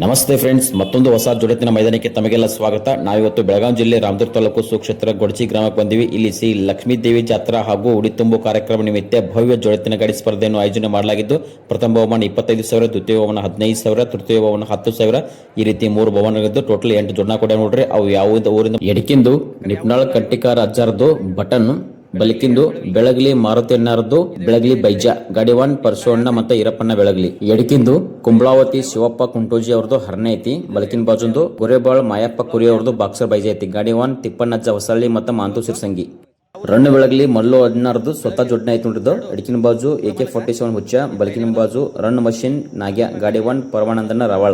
ನಮಸ್ತೆ ಫ್ರೆಂಡ್ಸ್, ಮತ್ತೊಂದು ಹೊಸ ಜೋಡೆತ್ತಿನ ಮೈದಾನಕ್ಕೆ ತಮಗೆಲ್ಲ ಸ್ವಾಗತ. ನಾವಿವತ್ತು ಬೆಳಗಾವಿ ಜಿಲ್ಲೆ ರಾಮದುರ್ಗ ತಾಲೂಕು ಸುಕ್ಷೇತ್ರ ಗೊಡಚಿ ಗ್ರಾಮಕ್ಕೆ ಬಂದಿವಿ. ಇಲ್ಲಿ ಶ್ರೀ ಲಕ್ಷ್ಮೀ ದೇವಿ ಜಾತ್ರಾ ಹಾಗೂ ಉಡಿ ತುಂಬು ಕಾರ್ಯಕ್ರಮ ನಿಮಿತ್ತ ಭವ್ಯ ಜೋಡೆತ್ತಿನ ಗಾಡಿ ಸ್ಪರ್ಧೆಯನ್ನು ಆಯೋಜನೆ ಮಾಡಲಾಗಿದ್ದು, ಪ್ರಥಮ ಬಹುಮಾನ 25,000, ದ್ವಿತೀಯ ಬಹುಮಾನ 15,000, ತೃತೀಯ ಬಹುಮಾನ 10,000 ಈ ರೀತಿ 3 ಬಹುಮಾನಗಳಿದ್ದು ಟೋಟಲ್ 8 ಜೋಡಣಾ ಕೊಡ ನೋಡ್ರಿ. ಅವು ಯಾವುದೇ ಊರಿಂದ ಎಡಕಿಂದು ನಿಪ್ನಾಳ್ ಕಂಟಿಕಾರ ಅಜ್ಜಾರದು ಬಟನ್, ಬಲಿಕಿಂದು ಬೆಳಗಲಿ ಮಾರುತಿ ಅಣ್ಣಾರದ್ದು ಬೆಳಗಲಿ ಬೈಜ, ಗಾಡಿ 1 ಪರಶುವಣ್ಣ ಮತ್ತೆ ಈರಪ್ಪಣ್ಣ ಬೆಳಗಲಿ. ಎಡಕಿಂದು ಕುಂಬಳಾವತಿ ಶಿವಪ್ಪ ಕುಂಟೋಜಿ ಅವ್ರದ್ದು ಹರನೆ ಐತಿ. ಬಲಕಿನ ಬಾಜುಂದು ಗುರೇಬಾಳ್ ಮಾಯಪ್ಪ ಕುರಿ ಅವ್ರದ್ದು ಬಾಕ್ಸರ್ ಬೈಜ ಐತಿ. ಗಾಡಿ 1 ತಿಪ್ಪಣ್ಣಜ್ಜ ಹೊಸಳ್ಳಿ ಮತ್ತೆ ಮಾಂತು ಸಿರ್ಸಂಗಿ. ರನ್ ಬೆಳಗಲಿ ಮಲ್ಲು ಅಣ್ಣಾರದ್ದು ಸ್ವತಃ ಜೋಡಣೆ ಐತಿ ನೋಡಿದ್ದು. ಎಡಕಿನ ಬಾಜು AK-47 ಹುಚ್ಚ, ಬಲಕಿನ ಬಾಜು ರನ್ ಮಷಿನ್ ನಾಗ್ಯ, ಗಾಡಿ 1 ಪರಮಾನಂದನ ರವಾಳ.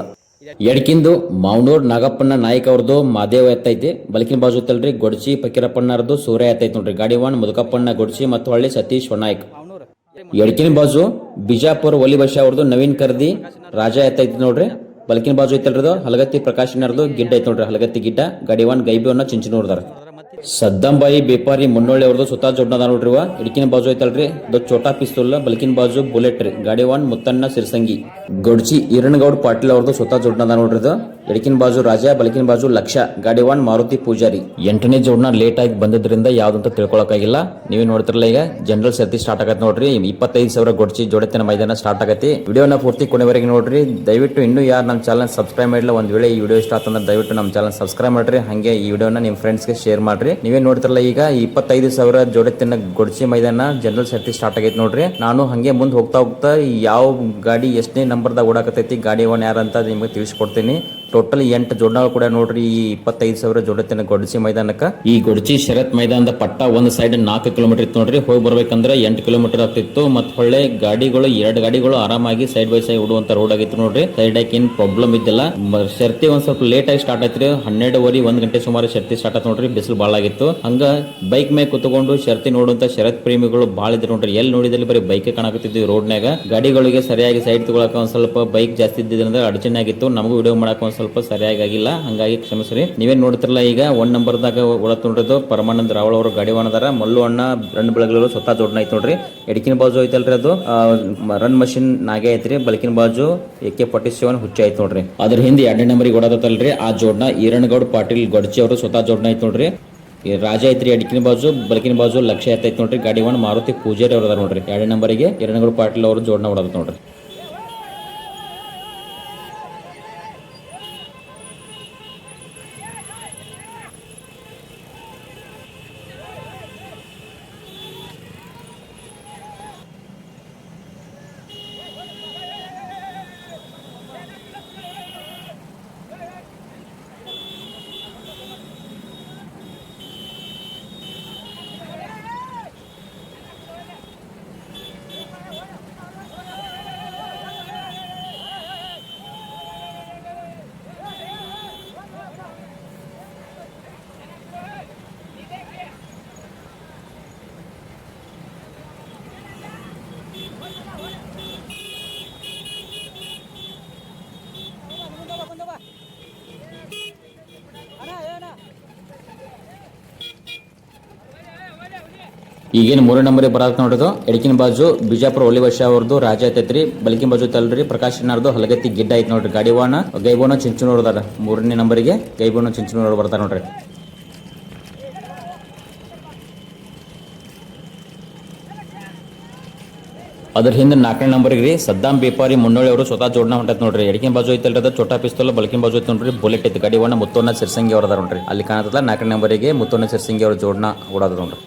ಎಡಕಿಂದು ಮಾವನೂರ್ ನಾಗಪ್ಪಣ್ಣ ನಾಯ್ಕ ಅವ್ರದ್ದು ಮಾದೇವ ಎತ್ತೈತಿ. ಬಲಕಿನ ಬಾಜು ಇತ್ತಲ್ರಿ ಗೊಡಚಿ ಫಕೀರಪ್ಪಣ್ಣರದ್ದು ಸೂರ್ಯ ಎತ್ತೈತಿ ನೋಡ್ರಿ. ಗಾಡಿ 1 ಮುದುಕಪ್ಪಣ್ಣ ಗೊಡಚಿ ಮತ್ತು ಹೊಳ್ಳಿ ಸತೀಶ್ ನಾಯ್ಕ. ಎಡಕಿನ ಬಾಜು ಬಿಜಾಪುರ ಒಲಿ ಬಶಾ ಅವ್ರದ್ದು ನವೀನ್ ಕರ್ದಿ ರಾಜ ಎತ್ತೈತಿ ನೋಡ್ರಿ. ಬಲಕಿನ ಬಾಜು ಐತಲ್ರಿ ಹಲಗತ್ತಿ ಪ್ರಕಾಶನರ್ದು ಗಿಡ್ಡ ಐತಿ ನೋಡ್ರಿ, ಹಲಗತ್ತಿ ಗಿಡ್ಡ. ಗಾಡಿ 1 ಗೈಬಿಯನ್ನ ಚಿಂಚನೂರ್ದಾರ. ಸದ್ದಂಬಾಯಿ ಬೇಪಾರಿ ಮುನ್ನೊಳ್ಳಿ ಅವ್ರದ್ದು ಸ್ವತಃ ಜೋಡಣದ ನೋಡ್ರಿ. ಎಡಕಿನ ಬಾಜು ಐತಲ್ರಿ ಚೋಟಾ ಪಿಸ್ತೂಲ್, ಬಲಕಿನ ಬಾಜು ಬುಲೆಟ್ ರೀ. ಗಾಡಿ 1 ಮುತ್ತಣ್ಣ ಸಿರ್ಸಂಗಿ. ಗೊಡ್ಚಿ ಈರಣಗೌಡ್ ಪಾಟೀಲ್ ಅವ್ರದ್ದು ಸ್ವತಃ ಜೋಡಣದ ನೋಡ್ರಿ. ಎಡಕಿನ ಬಾಜು ರಾಜ, ಬಲಕಿನ ಬಾಜು ಲಕ್ಷ, ಗಾಡಿ 1 ಮಾರುತಿ ಪೂಜಾರಿ. 8ನೇ ಜೋಡಣ ಲೇಟ್ ಆಗಿ ಬಂದಿದ್ರಿಂದ ಯಾವ್ದಂತ ತಿಳ್ಕೊಳಕಾಗಿಲ್ಲ. ನೀವೇ ನೋಡ್ತಿರಲ್ಲ, ಈಗ ಜನರಲ್ ಸರ್ತಿ ಸ್ಟಾರ್ಟ್ ಆಗತ್ತೆ ನೋಡ್ರಿ. 25,000 ಗೊಡ್ಚಿ ಜೋಡೆತ್ತಿನ ಮೈದಾನ ಸ್ಟಾರ್ಟ್ ಆಗತ್ತೆ. ವಿಡಿಯೋನ ಪೂರ್ತಿ ಕೊನೆವರೆಗೆ ನೋಡ್ರಿ. ದಯವಿಟ್ಟು ಇನ್ನೂ ಯಾರು ನಮ್ಮ ಚಾನಲ್ ಸಬ್ಸ್ಕ್ರೈಬ್ ಮಾಡಿಲ್ಲ, ಒಂದ್ ವೇಳೆ ಈ ವಿಡಿಯೋ ಇಷ್ಟ ಆತಂದ್ರೆ ದಯವಿಟ್ಟು ನಮ್ಮ ಚಾನಲ್ ಸಬ್ಸ್ಕ್ರೈಬ್ ಮಾಡ್ರಿ. ಹಂಗೆ ಈ ವಿಡಿಯೋನ ನಿಮ್ಮ ಫ್ರೆಂಡ್ಸ್ಗೆ ಶೇರ್ ಮಾಡ್ರಿ. ನೀವೇ ನೋಡ್ತಿರಲ್ಲ, ಈಗ 25,000 ಜೋಡೆತ್ತಿನ ಗೊಡ್ಚಿ ಮೈದಾನ ಜನರಲ್ ಸರ್ತಿ ಸ್ಟಾರ್ಟ್ ಆಗೈತೆ ನೋಡ್ರಿ. ನಾನು ಹಂಗೆ ಮುಂದೆ ಹೋಗ್ತಾ ಯಾವ ಗಾಡಿ ಎಷ್ಟನೇ ನಂಬರ್ದಾಗ ಓಡಾಕತೈತಿ, ಗಾಡಿ 1 ಯಾರಂತ ನಿಮ್ಗೆ ತಿಳಿಸ್ಕೊಡ್ತೀನಿ. ಟೋಟಲ್ 8 ಜೋಡಣಗಳು ಕೂಡ ನೋಡ್ರಿ ಈ 25,000 ಜೋಡೆತ್ತಿನ ಗೊಡಚಿ ಮೈದಾನಕ್ಕ. ಈ ಗೊಡಚಿ ಶರತ್ ಮೈದಾನದ ಪಟ್ಟ ಒಂದ್ ಸೈಡ್ 4 ಕಿಲೋಮೀಟರ್ ಇತ್ತು ನೋಡ್ರಿ. ಹೋಗಿ ಬರ್ಬೇಕಂದ್ರೆ 8 ಕಿಲೋಮೀಟರ್ ಆಗ್ತಿತ್ತು. ಮತ್ ಹೊಳ್ಳೆ ಗಾಡಿಗಳು 2 ಗಾಡಿಗಳು ಆರಾಮಾಗಿ ಸೈಡ್ ಬೈ ಸೈಡ್ ಓಡುವಂತ ರೋಡ್ ಆಗಿತ್ತು ನೋಡ್ರಿ. ಸೈಡ್ ಆಗಿ ಏನ್ ಪ್ರಾಬ್ಲಮ್ ಇದ್ದಿಲ್ಲ. ಶರ್ತಿ ಒಂದ್ ಸ್ವಲ್ಪ ಲೇಟ್ ಆಗಿ ಸ್ಟಾರ್ಟ್ ಆಯ್ತ್ರಿ. 12:30 1 ಗಂಟೆ ಸುಮಾರು ಶರ್ತಿ ಸ್ಟಾರ್ಟ್ ಆಯ್ತು ನೋಡ್ರಿ. ಬಿಸಿಲು ಬಾಳ ಆಗಿತ್ತು. ಹಂಗ ಬೈಕ್ ಮೇಲೆ ಕುತ್ಕೊಂಡು ಶರ್ತಿ ನೋಡುವಂತ ಶರತ್ ಪ್ರೇಮಿಗಳು ಬಾಳ ಇದ್ರು ನೋಡ್ರಿ. ಎಲ್ಲಿ ನೋಡಿದಲ್ಲಿ ಬರೀ ಬೈಕ್ ಕಾಣಕತ್ತಿದ್ವಿ ರೋಡ್ನಾಗ. ಗಾಡಿಗಳಿಗೆ ಸರಿಯಾಗಿ ಸೈಡ್ ತಗೊಳಕ ಒಂದ್ ಸ್ವಲ್ಪ ಬೈಕ್ ಜಾಸ್ತಿ ಇದ್ದಿದ್ರಿಂದ ಅಡಚಣೆ ಆಗಿತ್ತು. ನಮಗೂ ವಿಡಿಯೋ ಮಾಡಕ್ ಒಂದ್ ಸ್ವಲ್ಪ ಸರಿಯಾಗಿ ಆಗಿಲ್ಲ, ಹಂಗಾಗಿ ಕ್ಷಮಿಸ್ರಿ. ನೀವೇನ್ ನೋಡ್ತಿರಲ್ಲ, ಈಗ 1 ನಂಬರ್ದಾಗ ಒಳತ್ ನೋಡಿದ್ದು ಪರಮಾನಂದ ರಾವಳ ಅವರು ಗಾಡಿ 1 ಅದಾರ. ಮಲ್ಲು ಅಣ್ಣ ರನ್ ಬೆಳಗಲು ಸ್ವತಃ ಜೋಡಣೆ ಐತಿ ನೋಡ್ರಿ. ಎಡಕಿನ ಬಾಜು ಐತಲ್ರಿ ಅದು ರನ್ ಮಷಿನ್ ನಾಗೆ ಐತ್ರಿ. ಬಲಕಿನ ಬಾಜು AK-47 ಹುಚ್ಚ ಐತಿ ನೋಡ್ರಿ. ಅದ್ರ ಹಿಂದೆ 2ನೇ ನಂಬರಿಗೆ ಓಡಾದತ್ತಲ್ರಿ ಆ ಜೋಡಣ ಈರಣಗೌಡ್ ಪಾಟೀಲ್ ಗೊಡಚಿ ಅವರು ಸ್ವತಃ ಜೋಡಣೆ ಐತಿ ನೋಡ್ರಿ. ರಾಜ ಐತ್ರಿ ಎಡಕಿನ ಬಾಜು, ಬಲಕಿನ ಬಾಜು ಲಕ್ಷ ಐತಿ ನೋಡ್ರಿ. ಗಾಡಿ 1 ಮಾರುತಿ ಪೂಜಾರಿ ಅವ್ರ ಅದಾರ ನೋಡ್ರಿ. 2ನೇ ನಂಬರಿಗೆ ಈರಣಗೌಡ್ ಪಾಟೀಲ್ ಅವರು ಜೋಡಣೆ ಓಡಾದ ನೋಡ್ರಿ. ಈಗೇನು 3ನೇ ನಂಬರಿಗೆ ಬರತ್ತೆ ನೋಡೋದು. ಎಡಕಿನ ಬಾಜು ಬಿಜಾಪುರ ಒಲಿ ಬಶಾ ಅವ್ರದ್ದು ರಾಜ ಐತೈತ್ರಿ. ಬಲಕಿನ ಬಾಜು ತಲ್ರಿ ಪ್ರಕಾಶನರ್ದು ಹಲಗತ್ತಿ ಗಿಡ್ಡ ಐತಿ ನೋಡ್ರಿ. ಗಾಡಿ 1 ಗೈಬೋನ ಚಿಂಚನೂರು ಅದಾರ. 3ನೇ ನಂಬರಿಗೆ ಗೈಬೋನ ಚಿಂಚನೂರು ಬರ್ತಾರ ನೋಡ್ರಿ. ಅದ್ರ ಹಿಂದೆ 4ನೇ ನಂಬರ್ಗೆ ರೀ ಸದ್ದಾಂ ಬೇಪಾರಿ ಮುನ್ನೊಳ್ಳಿ ಅವರು ಸ್ವತಃ ಜೋಡಣೆ ಹೊಂಟೈತೆ ನೋಡ್ರಿ. ಎಡಕಿನ ಬಾಜು ಐತಲ್ರಿ ಅದು ಚೋಟಾ ಪಿಸ್ತೂಲ್, ಬಲಕಿನ ಬಾಜು ಐತಿ ನೋಡ್ರಿ ಬುಲೆಟ್ ಐತಿ. ಗಾಡಿ 1 ಮುತ್ತೋನ ಸಿರ್ಸಂಗಿ ಅವ್ರ ಅದಾರ ನೋಡ್ರಿ. ಅಲ್ಲಿ ಕಾಣತಲ್ಲ 4ನೇ ನಂಬರಿಗೆ ಮುತ್ತೋನ ಸಿರ್ಸಂಗಿ ಅವ್ರ ಜೋಡಣೆ ಓಡಾದ ನೋಡ್ರಿ.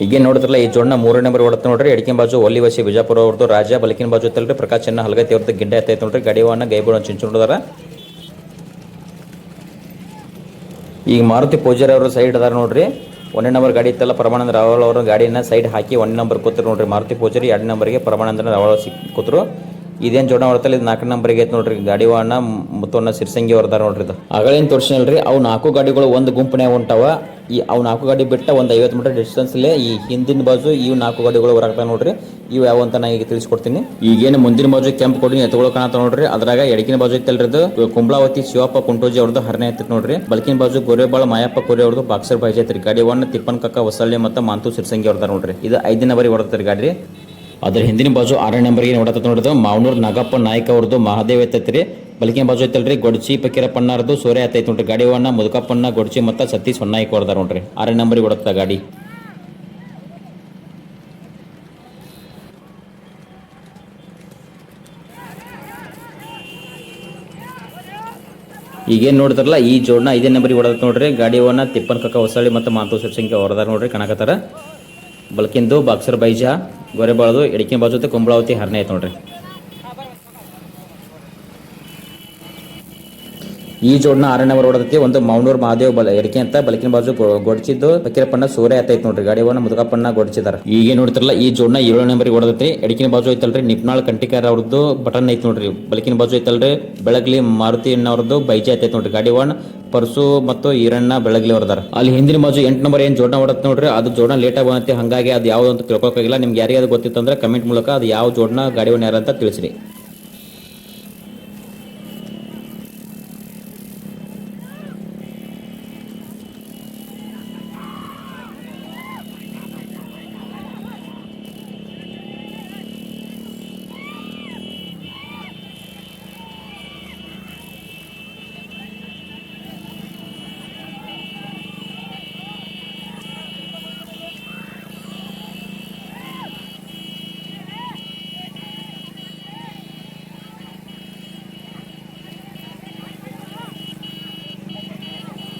ಈಗ ನೋಡಿದ್ರಲ್ಲ ಈ ಜೋಡಣ 3ನೇ ನಂಬರ್ ಓಡುತ್ತೆ ನೋಡ್ರಿ. ಎಡಕಿನ ಬಾಜು ಒಲಿ ಬಶಿ ಬಿಜಾಪುರ ಅವ್ರದ್ದು ರಾಜ, ಬಲಕಿನ ಬಾಜು ಇತ್ತಲ್ರಿ ಪ್ರಕಾಶ್ ಚೆನ್ನ ಹಲಗತ್ತಿ ಅವ್ರದ್ದು ಗಿಡ್ಡ ಎತ್ತೈತೆ ನೋಡ್ರಿ. ಗಾಡಿ 1 ಗೈಬೋಣ ಚಿಂಚನೂರದಾರ. ಈಗ ಮಾರುತಿ ಪೂಜಾರಿ ಅವರು ಸೈಡ್ ಅದಾರ ನೋಡ್ರಿ. ಒಂದನೇ ನಂಬರ್ ಗಾಡಿ ಇತ್ತಲ್ಲ ಪರಮಾನಂದ ರಾವಲ್ ಅವರ ಗಾಡಿನ ಸೈಡ್ ಹಾಕಿ 1 ನಂಬರ್ ಕೂತರು ನೋಡ್ರಿ ಮಾರುತಿ ಪೂಜಾರಿ, 2 ನಂಬರ್ಗೆ ಪರಮಾನಂದ ರಾವಲ್ ಕೂತರು. ಇದೇನು ಜೋಡ ಬರ್ತಲ್ಲ ಇದು 4 ನಂಬರ್ಗೆ ಐತೆ ನೋಡ್ರಿ. ಗಾಡಿ ವಾಹನ ಮುತ್ತೊನ್ನ ಸಿರ್ಸಂಗಿ ಅವ್ರದಾರ ನೋಡ್ರಿ. ಇದು ಆಗಳೇನು ತೋರಿಸಿನಲ್ರಿ, ಅವು 4 ಗಾಡಿಗಳು ಒಂದು ಗುಂಪನ್ಯಾಗ ಹೊಂಟಾವ. ಅವು 4 ಗಾಡಿ ಬಿಟ್ಟ ಒಂದು 50 ಮೀಟರ್ ಡಿಸ್ಟೆನ್ಸ್ಲೇ ಈ ಹಿಂದಿನ ಬಾಜು ಇವು 4 ಗಾಡಿಗಳು ಹೊರಗ್ತಾವ ನೋಡ್ರಿ. ಇವು ಯಾವ ಅಂತ ನಾ ಈಗ ತಿಳಿಸ್ಕೊಡ್ತೀನಿ. ಈಗೇನು ಮುಂದಿನ ಬಾಜು ಕೆಂಪು ಕೊಡಿ ಎತ್ತುಗಳು ಕಾಣತಾವ ನೋಡ್ರಿ. ಅದ್ರಾಗ ಎಡಕಿನ ಬಾಜು ಐತಲ್ರಿ ಇದು ಕುಂಬ್ಳಾವತಿ ಶಿವಪ್ಪ ಕುಂಟೋಜಿ ಅವ್ರದ್ದು ಹರನೇ ಐತಿ ನೋಡ್ರಿ. ಬಲಕಿನ ಬಾಜು ಗೋರೆಬಾಳ ಮಾಯಪ್ಪ ಕೋರಿ ಅವ್ರದ್ದು ಬಾಕ್ಸರ್ ಬಾಜಿ ಐತ್ರಿ. ಗಾಡಿ ಒನ್ ತಿಪ್ಪನ್ ಕಕ್ಕ ಹೊಸಳ್ಳಿ ಮತ್ತು ಮಾಂತು ಸಿರ್ಸಂಗಿ ಅವ್ರದಾರ ನೋಡ್ರಿ. ಇದು 5ನೇ ನಂಬರಿಗೆ ಹೊರಡ್ತಾರೆ ಗಾಡಿ. ಅದ್ರ ಹಿಂದಿನ ಬಾಜು 6ನೇ ನಂಬರ್ಗೆ ನೋಡತ್ತ ನೋಡಿದ್ರು ಮಾವನೂರ್ ನಾಗಪ್ಪ ನಾಯ್ಕ ಅವ್ರದ್ದು ಮಹಾದೇವ್ ಐತೈತ್ರಿ. ಬಲಕಿನ ಬಾಜು ಐತಲ್ರಿ ಗೊಡ್ಚಿ ಪಕ್ಕೀರಪ್ಪಣ್ಣಾರ್ದು ಸೂರ್ಯ ಐತೈತಿ ನೋಡ್ರಿ. ಗಾಡಿ ವಣ್ಣ ಮುದುಕಪ್ಪಣ್ಣ ಗೊಡ್ಚಿ ಮತ್ತು ಸತೀಶ್ ಹೊನ್ನಾಯ್ಕ ಹೊರದಾರ ನೋಡ್ರಿ. 6ನೇ ನಂಬರಿಗೆ ಹೊಡತ್ತ ಗಾಡಿ. ಈಗೇನು ನೋಡಿದ್ರಲ್ಲ ಈ ಜೋಡ್ನ 5ನೇ ನಂಬರಿಗೆ ಹೊಡೆದ ನೋಡ್ರಿ. ಗಾಡಿ ವನ್ನ ತಿಪ್ಪನ್ ಕಕ್ಕ ಹೊಸಳ್ಳಿ ಮತ್ತು ಮಾಂತು ಸಿರ್ಸಂಗಿ ಹೊರದಾರ ನೋಡ್ರಿ. ಕಣಕತ್ತಾರ ಬಲ್ಕಿಂದು ಬಾಕ್ಸರ್ ಬೈಜಾ ಗೊರೆಬಾಳದು ಎಡಕಿನ ಬಾಜು ಕುಂಬಳಾವತಿ ಹರನೇ ಐತೆ ನೋಡ್ರಿ. ಈ ಜೋಡ್ನ 6ನೇ ನಂಬರ್ ಹೊಡೆದೈತಿ. ಒಂದು ಮೌನೂರ್ ಮಹಾದೇವ್ ಎಡಕೆ ಅಂತ ಬಲಕಿನ ಬಾಜು ಗೊಡ್ಚಿದ್ದು ಫಕೀರಪ್ಪಣ್ಣ ಸೂರ್ಯ ಐತೈತಿ ನೋಡ್ರಿ. ಗಾಡಿವನ್ನ ಮುದುಕಪ್ಪಣ್ಣ ಗೊಡ್ಚಿದಾರ. ಈಗ ನೋಡ್ತಿರಲ್ಲ ಈ ಜೋಡ್ನ 7ನೇ ನಂಬರ್ಗೆ ಹೊಡೆದೈತಿ. ಎಡಕಿನ ಬಾಜು ಐತಲ್ರಿ ನಿಪ್ನಾಳ್ ಕಂಟಿಕಾರ ಅವ್ರದ್ದು ಬಟನ್ ಐತಿ ನೋಡ್ರಿ. ಬಲಕಿನ ಬಾಜು ಐತಲ್ರಿ ಬೆಳಗ್ಲಿ ಮಾರುತಿ ಅವ್ರದ್ದು ಬೈಜಾ ಐತೈತಿ ನೋಡ್ರಿ. ಗಾಡಿ ಒನ್ ಪರ್ಸು ಮತ್ತು ಈರಣ್ಣ ಬೆಳಗ್ಲಿ ಅವ್ರದಾರ. ಅಲ್ಲಿ ಹಿಂದಿನ ಬಾಜು 8 ನಂಬರ್ ಏನು ಜೋಡ್ನ ಹೊಡತ್ ನೋಡ್ರಿ. ಅದು ಜೋಡ್ನ ಲೇಟಾಗಿ ಬಂದೈತಿ. ಹಂಗಾಗಿ ಅದು ಯಾವ್ದು ಅಂತ ತಿಳ್ಕೊಳಕಾಗಿಲ್ಲ. ನಿಮ್ಗೆ ಯಾರಿಗೆ ಅದು ಗೊತ್ತಿತ್ತು ಅಂದ್ರೆ ಕಮೆಂಟ್ ಮೂಲಕ ಅದು ಯಾವ ಜೋಡ್ನ ಗಾಡಿ ಒನ್ ಯಾರಂತ ತಿಳಿಸ್ರಿ.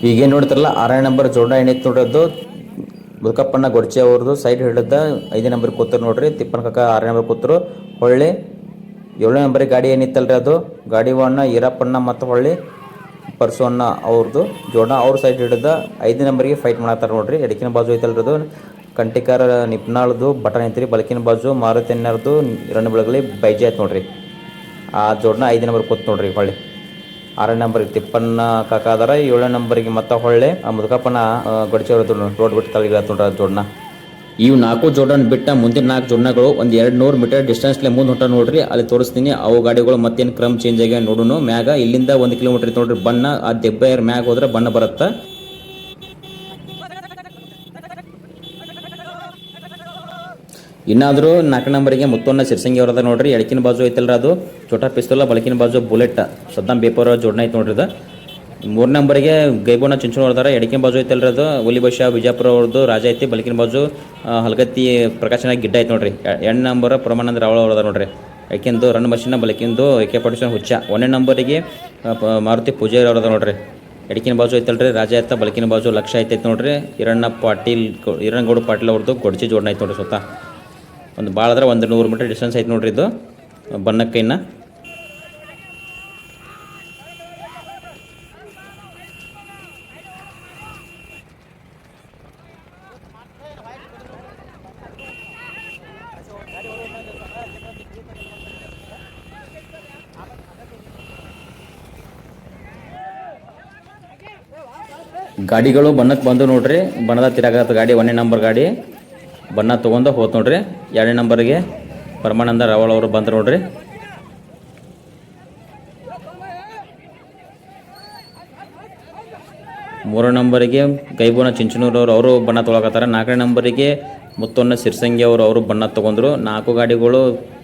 ಈಗೇನು ನೋಡ್ತಿರಲ್ಲ 6ನೇ ನಂಬರ್ ಜೋಡ ಏನೈತೆ ನೋಡೋದು ಮುದುಕಪ್ಪಣ್ಣ ಗೊಡ್ಚಿ ಅವ್ರದ್ದು ಸೈಡ್ ಹಿಡಿದ 5ನೇ ನಂಬರ್ ಕೂತರು ನೋಡ್ರಿ. ತಿಪ್ಪನ ಕಕ್ಕ 6ನೇ ನಂಬರ್ ಕೂತರು. ಹೊಳ್ಳಿ 7ನೇ ನಂಬರಿಗೆ ಗಾಡಿ ಏನಿತ್ತಲ್ರಿ ಅದು ಗಾಡಿ ವಣ್ಣ ಈರಪ್ಪಣ್ಣ ಮತ್ತು ಹೊಳ್ಳಿ ಪರ್ಸೋಣ್ಣ ಅವ್ರದ್ದು ಜೋಡ ಅವ್ರ ಸೈಡ್ ಹಿಡಿದ 5ನೇ ನಂಬರಿಗೆ ಫೈಟ್ ಮಾಡತ್ತಾರ ನೋಡ್ರಿ. ಎಡಕಿನ ಬಾಜು ಐತಲ್ರಿ ಅದು ಕಂಟಿಕಾರ ನಿಪ್ನಾಳ್ದು ಬಟನ್ ಐತ್ರಿ. ಬಲಕಿನ ಬಾಜು ಮಾರುತಿ ಎಣ್ಣರ್ದು ಎರಡು ಬೆಳಗಲಿ ಬೈಜೆ ಐತೆ ನೋಡ್ರಿ. ಆ ಜೋಡನ 5ನೇ ನಂಬರ್ ಕೂತ್ ನೋಡ್ರಿ. ಹೊಳ್ಳಿ 6ನೇ ನಂಬರ್ಗೆ ತಿಪ್ಪಣ್ಣ ಕಾಕ ಅದಾರ. 7ನೇ ನಂಬರ್ಗೆ ಮತ್ತೆ ಹೊಳ್ಳೆ ಮುದುಕಪ್ಪನ ಗೊಡ್ಚಿ ಅವ್ರದ್ದು ರೋಡ್ ಬಿಟ್ಟು ತಳಗಿರ ನೋಡ್ರಿ ಜೋಡ್ನ. ಇವು 4 ಜೋಡನ್ ಬಿಟ್ಟ ಮುಂದಿನ 4 ಜೋಡ್ನಗಳು ಒಂದು 200 ಮೀಟರ್ ಡಿಸ್ಟೆನ್ಸ್ಲೆ ಮುಂದೆ ಹೊಂಟ ನೋಡ್ರಿ. ಅಲ್ಲಿ ತೋರಿಸ್ತೀನಿ ಅವು ಗಾಡಿಗಳು ಮತ್ತೇನು ಕ್ರಮ್ ಚೇಂಜ್ ಆಗಿ ನೋಡುನು. ಮ್ಯಾಗ ಇಲ್ಲಿಂದ 1 ಕಿಲೋಮೀಟರ್ ಐತೆ ನೋಡ್ರಿ ಬಣ್ಣ. ಆ ದೆಬ್ಬೆಯರ್ ಮ್ಯಾಗ ಹೋದ್ರೆ ಬಣ್ಣ ಬರುತ್ತೆ. ಇನ್ನಾದರೂ 4ನೇ ನಂಬರಿಗೆ ಮುತ್ತೊನ್ನ ಸಿರ್ಸಂಗಿ ಅವರದ ನೋಡ್ರಿ. ಎಡಕಿನ ಬಾಜು ಐತಲ್ರಿ ಅದು ಚೋಟಾ ಪಿಸ್ತೂಲ. ಬಲಕಿನ ಬಾಜು ಬುಲೆಟ್ ಸದ್ದಾಂ ಬೇಪರ್ ಜೋಡ್ನ ಐತೆ ನೋಡ್ರಿ. ಇದು 3ನೇ ನಂಬರಿಗೆ ಗೈಬೋನ ಚಿಂಚೋಣ ಹೊರದಾರ. ಎಡಕಿನ ಬಾಜು ಐತಲ್ರಿ ಅದು ಒಲಿ ಬಷ ಬಿಜಾಪುರ ಅವ್ರದ್ದು ರಾಜ ಐತಿ. ಬಲಕಿನ ಬಾಜು ಹಲಗತ್ತಿ ಪ್ರಕಾಶನ ಗಿಡ್ಡ ಐತೆ ನೋಡ್ರಿ. 2ನೇ ನಂಬರ್ ಪರಮಾನಂದ ರಾವಳ ಹೊರದಾರ ನೋಡ್ರಿ. ಯಾಕೆಂದು ರನ್ ಮಷಿನ ಬಲಕಿಂದು AK-47 ಹುಚ್ಚ. 1ನೇ ನಂಬರಿಗೆ ಮಾರುತಿ ಪೂಜಾರಿ ಅವರದ ನೋಡ್ರಿ. ಎಡಕಿನ ಬಾಜು ಐತಲ್ರಿ ರಾಜ ಐತ. ಬಲಕಿನ ಬಾಜು ಲಕ್ಷ ಐತೈತೆ ನೋಡ್ರಿ. ಈರಣ್ಣಗೌಡ ಪಾಟೀಲ್ ಅವ್ರದ್ದು ಗೊಡ್ಚಿ ಜೋಡ್ನ ಐತೆ ನೋಡ್ರಿ. ಸ್ವತಃ ಒಂದು ಭಾಳ ಅಂದ್ರೆ 100 ಮೀಟರ್ ಡಿಸ್ಟೆನ್ಸ್ ಐತೆ ನೋಡ್ರಿ. ಇದು ಬನ್ನಕ್ಕೈನ ಗಾಡಿಗಳು ಬಣ್ಣಕ್ಕೆ ಬಂದು ನೋಡ್ರಿ. ಬಣ್ಣದ ತಿರಾಗತ್ತ ಗಾಡಿ. 1ನೇ ನಂಬರ್ ಗಾಡಿ ಬಣ್ಣ ತೊಗೊಂಡು ಹೋತ್ ನೋಡ್ರಿ. 2ನೇ ನಂಬರ್ಗೆ ಪರಮಾನಂದ ರಾವಲ್ ಅವರು ಬಂದ್ರು ನೋಡ್ರಿ. 3ನೇ ನಂಬರಿಗೆ ಗೈಬೋನ ಚಿಂಚನೂರು ಅವರು ಬಣ್ಣ ತೊಗೊಳಕತ್ತಾರ. 4ನೇ ನಂಬರಿಗೆ ಮುತ್ತೊನ್ನ ಸಿರ್ಸಂಗಿ ಅವರು ಬಣ್ಣ ತೊಗೊಂಡ್ರು. 4 ಗಾಡಿಗಳು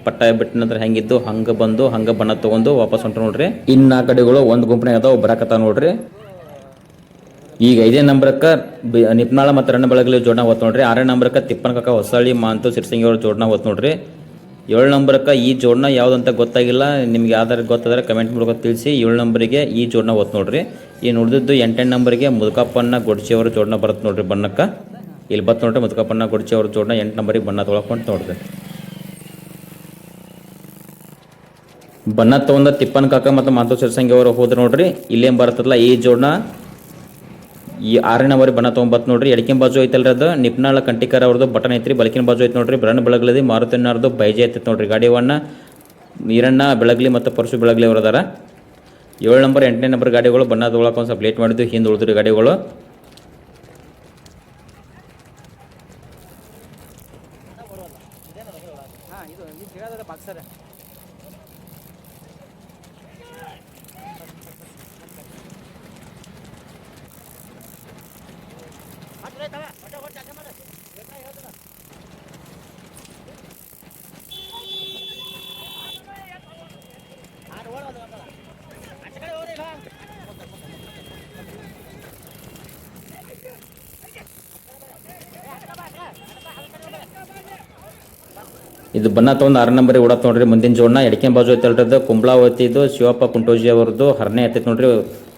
ಪಟ್ಟ ಬಿಟ್ಟ ನಂತರ ಹೆಂಗಿದ್ದು ಹಂಗೆ ಬಂದು ಹಂಗೆ ಬಣ್ಣ ತೊಗೊಂಡು ವಾಪಸ್ ಹೊಂಟ್ರು ನೋಡ್ರಿ. ಇನ್ನು 4 ಗಾಡಿಗಳು ಒಂದು ಗುಂಪಿನಾಗ ಅದಾವ ಬರಾಕತ್ತಾವ ನೋಡ್ರಿ. ಈಗ 5ನೇ ನಂಬರ್ಕ್ಕೆ ನಿಪ್ನಾಳ ಮತ್ತು ರಣ್ಣ ಬೆಳಗಲಿ ಜೋಡ್ನ ಹೋತ್ ನೋಡ್ರಿ. 6ನೇ ನಂಬರ್ಕ್ಕೆ ತಿಪ್ಪನ ಕಕ್ಕ ಹೊಸಳ್ಳಿ ಮಾಂತು ಸಿರ್ಸಂಗಿ ಅವ್ರ ಜೋಡ್ನ ಹೋತ್ ನೋಡ್ರಿ. 7ನೇ ನಂಬರ್ಕ್ಕೆ ಈ ಜೋಡ್ನ ಯಾವುದಂತ ಗೊತ್ತಾಗಿಲ್ಲ. ನಿಮ್ಗೆ ಯಾವ್ದಾರು ಗೊತ್ತಾದ್ರೆ ಕಮೆಂಟ್ ಮೂಲಕ ತಿಳಿಸಿ. 7ನೇ ನಂಬರಿಗೆ ಈ ಜೋಡ್ನ ಹೋತ್ ನೋಡ್ರಿ. ಈ ನೋಡಿದ್ದು 8ನೇ ನಂಬರ್ಗೆ ಮುದುಕಪ್ಪಣ್ಣ ಗೊಡ್ಚಿ ಅವ್ರ ಜೋಡ್ನ ಬರುತ್ತೆ ನೋಡ್ರಿ ಬಣ್ಣಕ್ಕೆ. ಇಲ್ಲಿ ಬತ್ತು ನೋಡ್ರಿ ಮುದುಕಪ್ಪಣ್ಣ ಗೊಡ್ಚಿ ಅವ್ರ ಜೋಡ್ನ 8 ನಂಬರಿಗೆ ಬಣ್ಣ ತೊಗೊಳಕೊಂಡು ನೋಡ್ರಿ. ಬಣ್ಣ ತೊಗೊಂಡ ತಿಪ್ಪನ ಕಾಕ ಮತ್ತು ಮಾಂತು ಸಿರ್ಸಂಗಿ ಅವರು ಹೋದ್ರೆ ನೋಡ್ರಿ. ಇಲ್ಲೇನು ಬರ್ತದಲ್ಲ ಈ ಜೋಡ್ನ ಈ 6ನೇ ನಂಬರ್ ಬಣ್ಣ ತೊಗೊಂಬತ್ತು ನೋಡ್ರಿ. ಎಡಕಿನ ಬಾಜು ಐತಲ್ರಿ ಅದು ನಿಪ್ನಾಳ ಕಂಟಿಕರ್ ಅವ್ರದ್ದು ಬಟನ್ ಐತ್ರಿ. ಬಲಕಿನ ಬಾಜು ಐತೆ ನೋಡ್ರಿ ಬ್ರಹ್ಮ ಬೆಳಗ್ಲದಿ ಮಾರುತಿನಾರ್ದು ಬೈಜೆ ಐತೈತೆ ನೋಡ್ರಿ. ಗಾಡಿ ಒನ್ನ ಈರಣ್ಣ ಬೆಳಗ್ಲಿ ಮತ್ತು ಪರಶು ಬೆಳಗ್ಲಿ ಅವ್ರು ಅದಾರ. 7 ನಂಬರ್ 8ನೇ ನಂಬರ್ ಗಾಡಿಗಳು ಬಣ್ಣ ತೊಗೊಳಕ್ಕೆ ಒಂದು ಸ್ವಲ್ಪ ಲೇಟ್ ಮಾಡಿದ್ದು, ಹಿಂದೆ ಉಳಿದ್ರಿ ಗಾಡಿಗಳು. ಇದು ಬಣ್ಣ ತೊಗೊಂಡು 6 ನಂಬರಿಗೆ ಓಡತ್ ನೋಡ್ರಿ. ಮುಂದಿನ ಜೋಡಣ ಎಡಕಿನ ಬಾಜು ಐತಲ್ರದ್ದು ಕುಂಬ್ಳಾವತಿದು ಶಿವಪ್ಪ ಕುಂಟೋಜಿ ಅವ್ರದ್ದು ಹರನೇ ಐತೈತೆ ನೋಡ್ರಿ.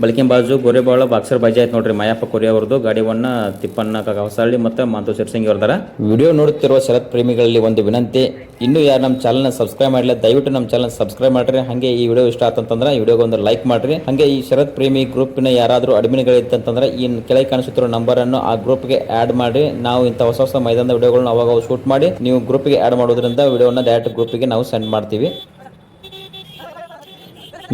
ಬಲಕಿನ ಬಾಜು ಗೋರೆಬಾಳ ಬಾಕ್ಸರ್ ಬಾಜಿ ಐತೆ ನೋಡ್ರಿ. ಮಾಯಪ್ಪ ಕೊರಿ ಅವ್ರದ್ದು ಗಾಡಿವನ್ನ ತಿಪ್ಪಣ್ಣ ಹೊಸಳ್ಳಿ ಮತ್ತು ಮಾಂತು ಸಿರ್ಸಿಂಗಿ ಅವ್ರದಾರ. ವಿಡಿಯೋ ನೋಡುತ್ತಿರುವ ಶರತ್ ಪ್ರೇಮಿಗಳಲ್ಲಿ ಒಂದು ವಿನಂತಿ, ಇನ್ನೂ ಯಾರು ನಮ್ಮ ಚಾನಲ್ನ ಸಬ್ಸ್ಕ್ರೈಬ್ ಮಾಡಲಿಲ್ಲ ದಯವಿಟ್ಟು ನಮ್ಮ ಚಾನಲ್ ಸಬ್ಸ್ಕ್ರೈಬ್ ಮಾಡ್ರಿ. ಹಾಗೆ ಈ ವಿಡಿಯೋ ಇಷ್ಟ ಆತಂತಂದ್ರೆ ಈ ವಿಡಿಯೋಗೆ ಒಂದು ಲೈಕ್ ಮಾಡ್ರಿ. ಹಾಗೆ ಈ ಶರತ್ ಪ್ರೇಮಿ ಗ್ರೂಪಿನ ಯಾರಾದರೂ ಅಡ್ಮಿನ್ಗಳಿತ್ತಂತಂದ್ರೆ ಈ ಕೆಳಗೆ ಕಾಣಿಸುತ್ತಿರೋ ನಂಬರನ್ನು ಆ ಗ್ರೂಪ್ಗೆ ಆ್ಯಡ್ ಮಾಡಿ. ನಾವು ಇಂಥ ಹೊಸ ಮೈದಾನದ ವಿಡಿಯೋಗಳನ್ನ ಅವಾಗ ಶೂಟ್ ಮಾಡಿ ನೀವು ಗ್ರೂಪ್ಗೆ ಆ್ಯಡ್ ಮಾಡೋದ್ರಿಂದ ವಿಡಿಯೋನ ಡೈರೆಕ್ಟ್ ಗ್ರೂಪಿಗೆ ನಾವು ಸೆಂಡ್ ಮಾಡ್ತೀವಿ.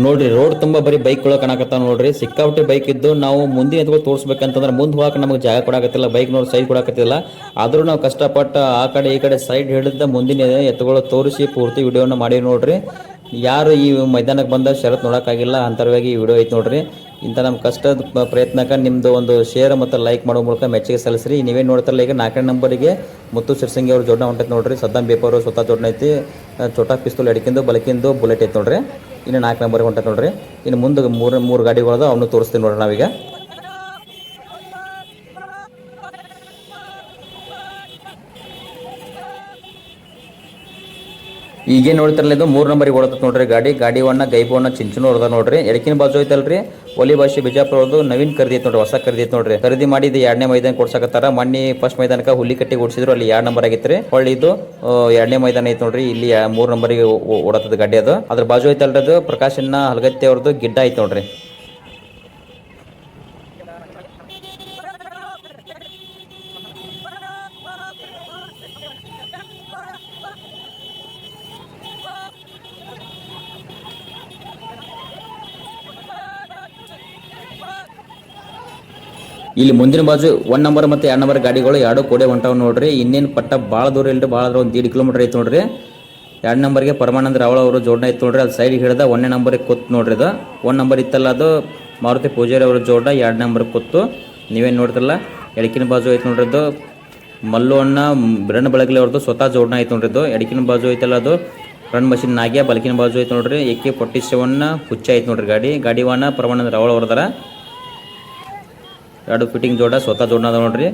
ನೋಡ್ರಿ ರೋಡ್ ತುಂಬ ಬರೀ ಬೈಕ್ಗಳು ಕಾಣಕತ್ತಾವ ನೋಡ್ರಿ. ಸಿಕ್ಕಾಪಟ್ಟೆ ಬೈಕ್ ಇದ್ದು ನಾವು ಮುಂದೆ ಎತ್ಕೊಂಡು ತೋರಿಸ್ಬೇಕಂತಂದ್ರೆ ಮುಂದೆ ಹೋಗಕ್ಕೆ ನಮಗೆ ಜಾಗ ಕೊಡಾಕತ್ತಿಲ್ಲ, ಬೈಕ್ ನೋಡಿ ಸೈಡ್ ಕೊಡಾಕತ್ತಿಲ್ಲ. ಆದರೂ ನಾವು ಕಷ್ಟಪಟ್ಟು ಆ ಕಡೆ ಈ ಕಡೆ ಸೈಡ್ ಹಿಡಿದ ಮುಂದಿನ ಎತ್ತುಗಳು ತೋರಿಸಿ ಪೂರ್ತಿ ವಿಡಿಯೋನ ಮಾಡಿ ನೋಡ್ರಿ. ಯಾರು ಈ ಮೈದಾನಕ್ಕೆ ಬಂದ ಶರತ್ ನೋಡೋಕ್ಕಾಗಿಲ್ಲ ಅಂತರವಾಗಿ ಈ ವಿಡಿಯೋ ಐತೆ ನೋಡ್ರಿ. ಇಂಥ ನಮ್ಮ ಕಷ್ಟದ ಪ್ರಯತ್ನಕ್ಕೆ ನಿಮ್ಮದು ಒಂದು ಶೇರ್ ಮತ್ತು ಲೈಕ್ ಮಾಡೋ ಮೂಲಕ ಮೆಚ್ಚುಗೆ ಸಲ್ಲಿಸ್ರಿ. ನೀವೇ ನೋಡ್ತಾರಲ್ಲ ಈಗ 4ನೇ ನಂಬರಿಗೆ ಮುತ್ತು ಸಿರ್ಸಿಂಗಿ ಅವ್ರ ಜೋಡಣೆ ಹೊಂಟೈತೆ ನೋಡ್ರಿ. ಸದ್ದಾಂ ಬೇಪವರು ಸ್ವತಃ ಜೋಡಣೆ ಐತಿ. ಚೋಟಾ ಪಿಸ್ತೂಲ್ ಎಡಕಿಂದು ಬಲಕಿಂದು ಬುಲೆಟ್ ಐತೆ ನೋಡ್ರಿ. ಇನ್ನು 4 ನಂಬರ್ಗೆ ಹೊಂಟೈತೆ ನೋಡ್ರಿ. ಇನ್ನು ಮುಂದೆ ಮೂರು ಗಾಡಿಗಳದ ಅವನು ತೋರಿಸ್ತೀವಿ ನೋಡ್ರಿ ನಾವೀಗ. ಈಗ ನೋಡ್ತಾರಲ್ಲ ಇದು 3 ನಂಬರಿಗೆ ಓಡತ್ತ ನೋಡ್ರಿ ಗಾಡಿವನ್ನ ಗೈಬವನ್ನ ಚಿಂಚನೂರ್ ಅದ ನೋಡ್ರಿ. ಎಡಕಿನ ಬಾಜು ಐತಲ್ರಿ ಒಲಿ ಭಾಷೆ ಬಿಜಾಪುರ ಅವ್ರದ್ದು ನವೀನ್ ಖರೀದಿ ಐತೆ ನೋಡ್ರಿ, ಹೊಸ ಖರೀದಿ ಐತೆ ನೋಡ್ರಿ. ಖರೀದಿ ಮಾಡಿ ಇದು 2ನೇ ಮೈದಾನ ಕೊಡ್ಸಕತ್ತಾರ. ಮೊನ್ನೆ ಫಸ್ಟ್ ಮೈದಾನಕ್ಕೆ ಹುಲಿಕಟ್ಟಿ ಓಡಿಸಿದ್ರು, ಅಲ್ಲಿ 2 ನಂಬರ್ ಆಗಿತ್ತು. ಹೊಳ್ಳಿ ಇದು 2ನೇ ಮೈದಾನ ಐತೆ ನೋಡ್ರಿ. ಇಲ್ಲಿ 3 ನಂಬರಿಗೆ ಓಡತ್ತದ ಗಾಡಿ ಅದು. ಅದ್ರ ಬಾಜು ಐತಲ್ರಿ ಅದು ಪ್ರಕಾಶನ್ನ ಹಲಗತ್ತಿ ಅವ್ರದ್ದು ಗಿಡ್ಡ ಐತೆ ನೋಡ್ರಿ. ಇಲ್ಲಿ ಮುಂದಿನ ಬಾಜು 1 ನಂಬರ್ ಮತ್ತು 2 ನಂಬರ್ ಗಾಡಿಗಳು 2 ಕೋಡೆ ಹೊಂಟಾವ್ ನೋಡ್ರಿ. ಇನ್ನೇನು ಪಟ್ಟ ಭಾಳ ದೂರ ಇಲ್ರಿ, ಭಾಳ ದೂರ 1.5 ಕಿಲೋಮೀಟರ್ ಐತೆ ನೋಡ್ರಿ. 2 ನಂಬರ್ಗೆ ಪರಮಾನಂದ ರಾವಳ ಅವರು ಜೋಡಣೆ ಐತೆ ನೋಡ್ರಿ. ಅದು ಸೈಡ್ ಹಿಡ್ದ 1ನೇ ನಂಬರಿಗೆ ಕೂತ್ ನೋಡ್ರಿ. ಅದು 1 ನಂಬರ್ ಇತ್ತಲ್ಲ ಅದು ಮಾರುತಿ ಪೂಜಾರಿ ಅವ್ರ ಜೋಡ 2 ನಂಬರ್ ಕೂತು ನೀವೇನು ನೋಡ್ತಿರಲ್ಲ. ಎಡಕಿನ ಬಾಜು ಐತೆ ನೋಡ್ರಿ ಅದು ಮಲ್ಲು ಅಣ್ಣ ಬ್ರಹ್ಮ ಬೆಳಗ್ಲಿ ಅವ್ರದ್ದು ಸ್ವತಃ ಜೋಡಣೆ ಐತೆ ನೋಡ್ರಿ. ಅದು ಎಡಕಿನ ಬಾಜು ಐತಲ್ಲ ಅದು ರನ್ ಮಷಿನ್ ನಾಗ್ಯ. ಬಲಕಿನ ಬಾಜು ಐತೆ ನೋಡ್ರಿ AK 47 ಹುಚ್ಚ ಐತೆ ನೋಡ್ರಿ. ಗಾಡಿವಾನ ಪರಮಾನಂದ ರಾವಳ ಅವ್ರದಾರ. 2 ಫಿಟ್ಟಿಂಗ್ ಜೋಡ ಸ್ವತಃ ಜೋಡಣ ಅದ ನೋಡ್ರಿ.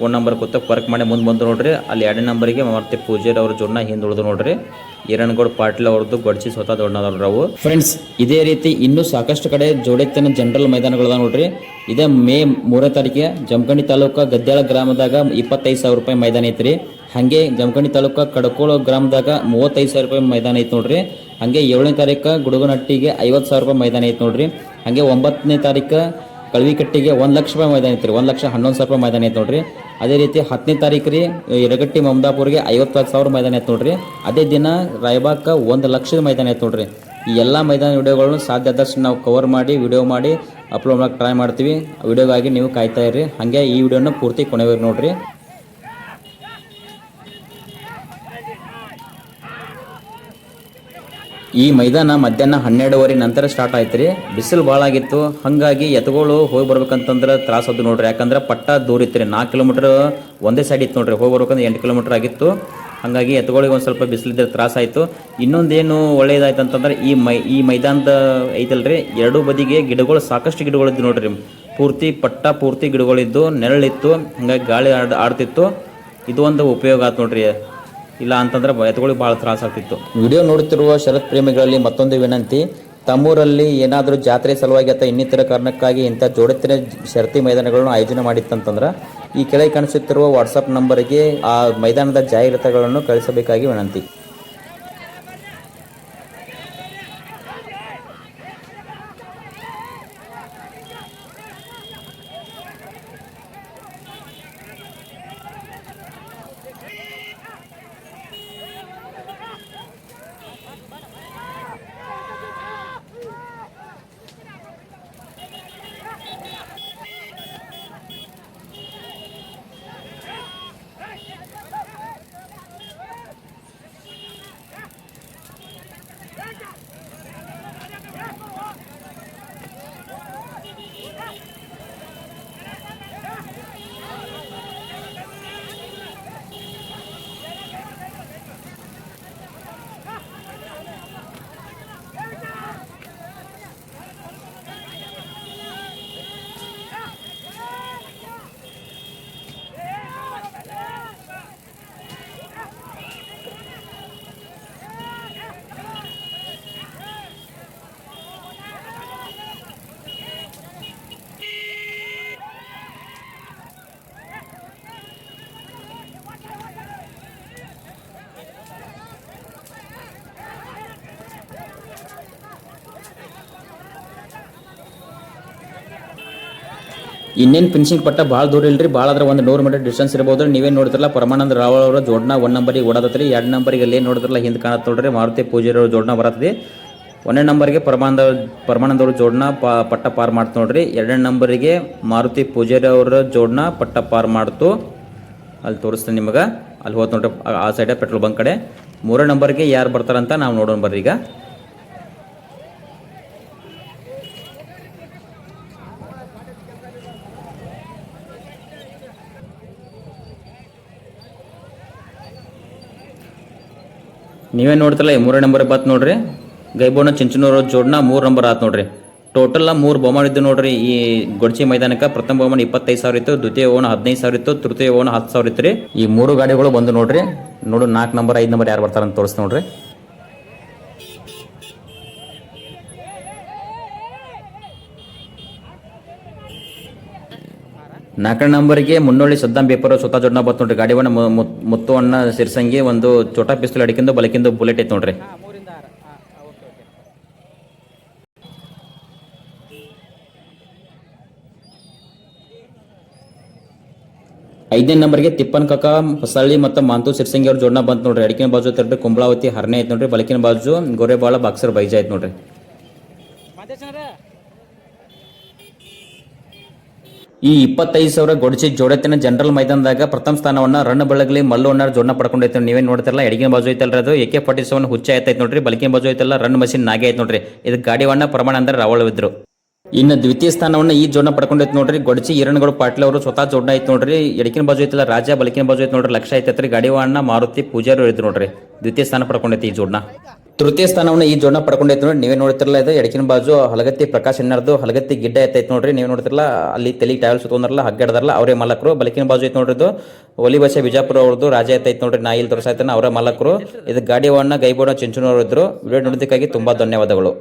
1 ನಂಬರ್ ಕೂತ ವರ್ಕ್ ಮಾಡಿ ಮುಂದೆ ಬಂದು ನೋಡ್ರಿ. ಅಲ್ಲಿ 2ನೇ ನಂಬರಿಗೆ ಮಾರುತಿ ಪೂಜಾರಿ ಅವ್ರ ಜೋಡಣ ಹಿಂದೆ ಉಳಿದು ನೋಡ್ರಿ. ಈರಣ್ಗೌಡ ಪಾಟೀಲ್ ಅವ್ರದ್ದು ಗೊಡ್ಚಿ ಸ್ವತಃ ಜೋಡಣ ಅದಾವ್ರಿ ಅವು. ಫ್ರೆಂಡ್ಸ್ ಇದೇ ರೀತಿ ಇನ್ನೂ ಸಾಕಷ್ಟು ಕಡೆ ಜೋಡೆತ್ತಿನ ಜನರಲ್ ಮೈದಾನಗಳದ ನೋಡ್ರಿ. ಇದೇ ಮೇ 3ನೇ ತಾರೀಕಿಗೆ ಜಮಖಂಡಿ ತಾಲೂಕು ಗದ್ಯಾಳ ಗ್ರಾಮದಾಗ 25,000 ರೂಪಾಯಿ ಮೈದಾನ ಐತ್ರಿ. ಹಾಗೆ ಜಮಖಂಡಿ ತಾಲೂಕು ಕಡಕೋಳ ಗ್ರಾಮದಾಗ 35,000 ರೂಪಾಯಿ ಮೈದಾನ ಐತೆ ನೋಡ್ರಿ. ಹಾಗೆ 7ನೇ ತಾರೀಕು ಗುಡುಗನಟ್ಟಿಗೆ 50,000 ರೂಪಾಯಿ ಮೈದಾನ ಐತೆ ನೋಡ್ರಿ. ಹಾಗೆ 9ನೇ ತಾರೀಕು ಕಳ್ವಿಕಟ್ಟಿಗೆ 1 ಲಕ್ಷ ರೂಪಾಯಿ ಮೈದಾನ ಐತ್ರಿ. 1,11,000 ರೂಪಾಯಿ ಮೈದಾನ ಐತೆ ನೋಡ್ರಿ. ಅದೇ ರೀತಿ 10ನೇ ತಾರೀಕು ರೀ ಯರಗಟ್ಟಿ ಮಮದಾಪುರ್ಗೆ 50,000 ಮೈದಾನ ಐತೆ ನೋಡ್ರಿ. ಅದೇ ದಿನ ರಾಯಬಾಗ್ಕ 1 ಲಕ್ಷದ ಮೈದಾನ ಐತೆ ನೋಡ್ರಿ. ಈ ಎಲ್ಲ ಮೈದಾನ ವಿಡಿಯೋಗಳನ್ನು ಸಾಧ್ಯ ಆದಷ್ಟು ನಾವು ಕವರ್ ಮಾಡಿ ವಿಡಿಯೋ ಮಾಡಿ ಅಪ್ಲೋಡ್ ಮಾಡೋಕೆ ಟ್ರೈ ಮಾಡ್ತೀವಿ. ವಿಡಿಯೋಗಾಗಿ ನೀವು ಕಾಯ್ತಾ ಇರ್ರಿ. ಹಾಗೆ ಈ ವಿಡಿಯೋನ ಪೂರ್ತಿ ಕೊನೆವರೆಗೂ ನೋಡ್ರಿ. ಈ ಮೈದಾನ ಮಧ್ಯಾಹ್ನ 12:30 ನಂತರ ಸ್ಟಾರ್ಟ್ ಆಯ್ತು ರೀ. ಬಿಸಿಲು ಭಾಳ ಆಗಿತ್ತು, ಹಾಗಾಗಿ ಎತ್ತುಗಳು ಹೋಗಿ ಬರ್ಬೇಕಂತಂದ್ರೆ ತ್ರಾಸದ್ದು ನೋಡ್ರಿ. ಯಾಕಂದ್ರೆ ಪಟ್ಟ ದೂರ ಇತ್ತು ರೀ. 4 ಕಿಲೋಮೀಟರ್ ಒಂದೇ ಸೈಡ್ ಇತ್ತು ನೋಡ್ರಿ. ಹೋಗಿ ಬರ್ಬೇಕಂದ್ರೆ 8 ಕಿಲೋಮೀಟರ್ ಆಗಿತ್ತು. ಹಾಗಾಗಿ ಎತ್ತುಗಳಿಗೆ ಒಂದು ಸ್ವಲ್ಪ ಬಿಸಿಲಿದ್ದರೆ ತ್ರಾಸಾಯಿತು. ಇನ್ನೊಂದೇನು ಒಳ್ಳೇದಾಯ್ತು ಅಂತಂದ್ರೆ ಈ ಮೈದಾನದ ಐತಲ್ರಿ ಎರಡೂ ಬದಿಗೆ ಗಿಡಗಳು ಸಾಕಷ್ಟು ಗಿಡಗಳಿದ್ದು ನೋಡ್ರಿ. ಪೂರ್ತಿ ಗಿಡಗಳಿದ್ದು ನೆರಳಿತ್ತು. ಹಾಗಾಗಿ ಗಾಳಿ ಆಡ್ತಿತ್ತು. ಇದು ಒಂದು ಉಪಯೋಗ ಆಯ್ತು ನೋಡ್ರಿ. ಇಲ್ಲ ಅಂತಂದ್ರೆ ಎತ್ತುಗಳಿಗೆ ಭಾಳ ತ್ರಾಸ ಆಗ್ತಿತ್ತು. ವಿಡಿಯೋ ನೋಡುತ್ತಿರುವ ಶರತ್ ಪ್ರೇಮಿಗಳಲ್ಲಿ ಮತ್ತೊಂದು ವಿನಂತಿ, ತಮ್ಮೂರಲ್ಲಿ ಏನಾದರೂ ಜಾತ್ರೆ ಸಲುವಾಗಿ ಅಥವಾ ಇನ್ನಿತರ ಕಾರಣಕ್ಕಾಗಿ ಇಂಥ ಜೋಡೆತ್ತಿನ ಶರತಿ ಮೈದಾನಗಳನ್ನು ಆಯೋಜನೆ ಮಾಡಿತ್ತಂತಂದ್ರೆ ಈ ಕೆಳಗೆ ಕಾಣಿಸುತ್ತಿರುವ ವಾಟ್ಸಪ್ ನಂಬರಿಗೆ ಆ ಮೈದಾನದ ಜಾಹೀರಾತುಗಳನ್ನು ಕಳಿಸಬೇಕಾಗಿ ವಿನಂತಿ. ಇನ್ನೇನು ಫಿನಿಶಿಂಗ್ ಪಟ್ಟ ಭಾಳ ದೂರ ಇಲ್ರಿ, ಭಾಳ ಆದ್ರೆ ಒಂದು 100 ಮೀಟರ್ ಡಿಸ್ಟೆನ್ಸ್ ಇರ್ಬೋದು. ನೀವೇ ನೋಡಿದ್ರಲ್ಲ ಪರಮಾನಂದ ರಾವಲ್ ಅವರ ಜೋಡ್ನ 1 ನಂಬರಿಗೆ ಓಡಾದತ್ರಿ. 2 ನಂಬರಿಗೆ ಅಲ್ಲಿ ನೋಡಿದ್ರಲ್ಲ ಹಿಂದೆ ಕಾಣತ್ ನೋಡ್ರಿ ಮಾರುತಿ ಪೂಜಾರಿ ಅವ್ರ ಜೋಡ್ನ ಬರತ್ರಿ. 1ನೇ ನಂಬರ್ಗೆ ಪರಮಾನಂದ ಅವ್ರ ಜೋಡ್ನ ಪಟ್ಟ ಪಾರ್ ಮಾಡ್ತು ನೋಡ್ರಿ. 2ನೇ ನಂಬರಿಗೆ ಮಾರುತಿ ಪೂಜಾರಿ ಅವರ ಜೋಡ್ನ ಪಟ್ಟ ಪಾರ್ ಮಾಡ್ತು. ಅಲ್ಲಿ ತೋರಿಸ್ತೀನಿ ನಿಮಗೆ, ಅಲ್ಲಿ ಹೋದ್ ನೋಡ್ರಿ ಆ ಸೈಡ್ ಪೆಟ್ರೋಲ್ ಬಂಕ್ ಕಡೆ. 3ನೇ ನಂಬರ್ಗೆ ಯಾರು ಬರ್ತಾರಂತ ನಾವು ನೋಡೋಣ ಬರ್ರಿ ಈಗ. ನೀವೇ ನೋಡ್ತಿರಲ್ಲ 3ನೇ ನಂಬರ್ ಬತ್ ನೋಡ್ರಿ. ಗೈಬೋನ ಚಿಂಚನೂರು ಜೋಡ್ನ 3 ನಂಬರ್ ಆತ್ ನೋಡ್ರಿ. ಟೋಟಲ್ 3 ಬಹುಮಾನ ಇದ್ದು ನೋಡ್ರಿ ಈ ಗೊಡ್ಚಿ ಮೈದಾನಕ್ಕೆ. ಪ್ರಥಮ ಬಹುಮಾನ 25,000 ಇತ್ತು, ದ್ವಿತೀಯ ಬಹುಮಾನ 15,000 ಇತ್ತು, ತೃತೀಯ ಬಹುಮಾನ 10,000 ಇತ್ತು ರೀ. ಈ 3 ಗಾಡಿಗಳು ಬಂದು ನೋಡ್ರಿ. ನೋಡು 4 ನಂಬರ್ 5 ನಂಬರ್ ಯಾರು ಬರ್ತಾರಂತ ತೋರಿಸ್ ನೋಡ್ರಿ. 4ನೇ ನಂಬರ್ಗೆ ಮುನ್ನೋಳಿ ಸದ್ದಾಂ ಬೇಪರ್ ಸ್ವತಃ ಜೋಡ್ನ ಬತ್ ನೋಡ್ರಿ. ಗಾಡಿವನ್ನ ಮುತ್ತು ಅಣ್ಣ ಸಿರ್ಸಂಗಿ ಒಂದು ಚೋಟಾ ಪಿಸ್ತೂಲ್ ಅಡಿಕೆಂದು ಬಲಕಿಂದು ಬುಲೆಟ್ ಐತೆ ನೋಡ್ರಿ. ಐದನೇ ನಂಬರ್ಗೆ ತಿಪ್ಪನ್ ಕಕ್ಕ ಹೊಸಳ್ಳಿ ಮತ್ತು ಮಾಂತು ಸಿರ್ಸಂಗಿ ಅವ್ರ ಜೋಡ್ನ ಬಂತು ನೋಡ್ರಿ. ಅಡಿಕಿನ ಬಾಜು ತರ್ರಿ ಕುಂಬಳಾವತಿ ಹರ್ನೆ ಐತೆ ನೋಡ್ರಿ. ಬಲಕಿನ ಬಾಜು ಗೋರೆಬಾಳ ಬಾಕ್ಸರ್ ಬೈಜಾ ಐತೆ ನೋಡ್ರಿ. ಈ 25,000 ಗೊಡ್ಚಿ ಜೋಡತ್ತಿನ ಜನರಲ್ ಮೈದಾನದಾಗ ಪ್ರಥಮ ಸ್ಥಾನವನ್ನ ರನ್ ಬೆಳಗಲಿ ಮಲ್ಲು ಅಣ್ಣಾರ್ ಜೋಡ್ನ ಪಡ್ಕೊಂಡೈತೆ. ನೀವೇನು ನೋಡ್ತಿರಲ್ಲ ಎಡಗಿನ ಬಾಜು ಐತಲ್ರಿ ಅದು AK-47 ಹುಚ್ಚ ಐತೈತೆ ನೋಡ್ರಿ. ಬಲಕಿನ ಬಾಜು ಐತಲ್ಲ ರನ್ ಮಷಿನ್ ನಾಗೆ ಐತೆ ನೋಡ್ರಿ. ಇದು ಗಾಡಿವನ್ನ ಪ್ರಮಾಣ ಅಂದ್ರೆ ರಾವಳ ಇದ್ರು. ಇನ್ನು ದ್ವಿತೀಯ ಸ್ಥಾನವನ್ನ ಈ ಜೋಡ್ನ ಪಡ್ಕೊಂಡೈತೆ ನೋಡ್ರಿ. ಗೊಡ್ಚಿ ಈರಣ್ಗೌಡ ಪಾಟೀಲ್ ಅವರು ಸ್ವತಃ ಜೋಡ್ನ ಐತೆ ನೋಡ್ರಿ. ಎಡಕಿನ ಬಾಜು ಐತಲ್ಲ ರಾಜ, ಬಲಕಿನ ಬಾಜು ಐತೆ ನೋಡ್ರಿ ಲಕ್ಷ ಐತೈತ್ರಿ. ಗಾಡಿವನ್ನ ಮಾರುತಿ ಪೂಜಾರಿ ಇದ್ರು ನೋಡ್ರಿ. ದ್ವಿತೀಯ ಸ್ಥಾನ ಪಡ್ಕೊಂಡೈತಿ ಈ ಜೋಡ್ನ. ತೃತೀಯ ಸ್ಥಾನವನ್ನು ಈ ಜೋಡ್ನ ಪಡ್ಕೊಂಡೈತೆ ನೋಡಿ. ನೀವೇ ನೋಡ್ತಿರಲ್ಲ ಇದು ಎಡಕಿನ ಬಾಜು ಹಲಗತ್ತಿ ಪ್ರಕಾಶ್ ಎನ್ನರ್ದು ಹಲಗತ್ತಿ ಗಿಡ್ಡ ಐತೈತೆ ನೋಡ್ರಿ. ನೀವು ನೋಡ್ತಿರಲ್ಲ ಅಲ್ಲಿ ತಲೆ ಟ್ಯಾವಲ್ ಸುತ್ತೊಂದ್ರಲ್ಲ ಹಗ್ಗಡದಾರಲ್ಲ ಅವರೇ ಮಾಲಕರು. ಬಲಕಿನ ಬಾಜು ಐತೆ ನೋಡ್ರಿ ಇದು ಒಲಿ ಭಾಷೆ ಬಿಜಾಪುರ ಅವ್ರದ್ದು ರಾಜ ಐತೈತೆ ನೋಡ್ರಿ. ನಾ ಇಲ್ಲಿ ತೋರಿಸಾಯ್ತಾನೆ ಅವರೇ ಮಾಲಕರು. ಇದು ಗಾಡಿವನ್ನ ಗೈಬೋಡ ಚಿಂಚನೂರು ಇದ್ರು. ವಿಡಿಯೋ ನೋಡೋದಕ್ಕಾಗಿ ತುಂಬಾ ಧನ್ಯವಾದಗಳು.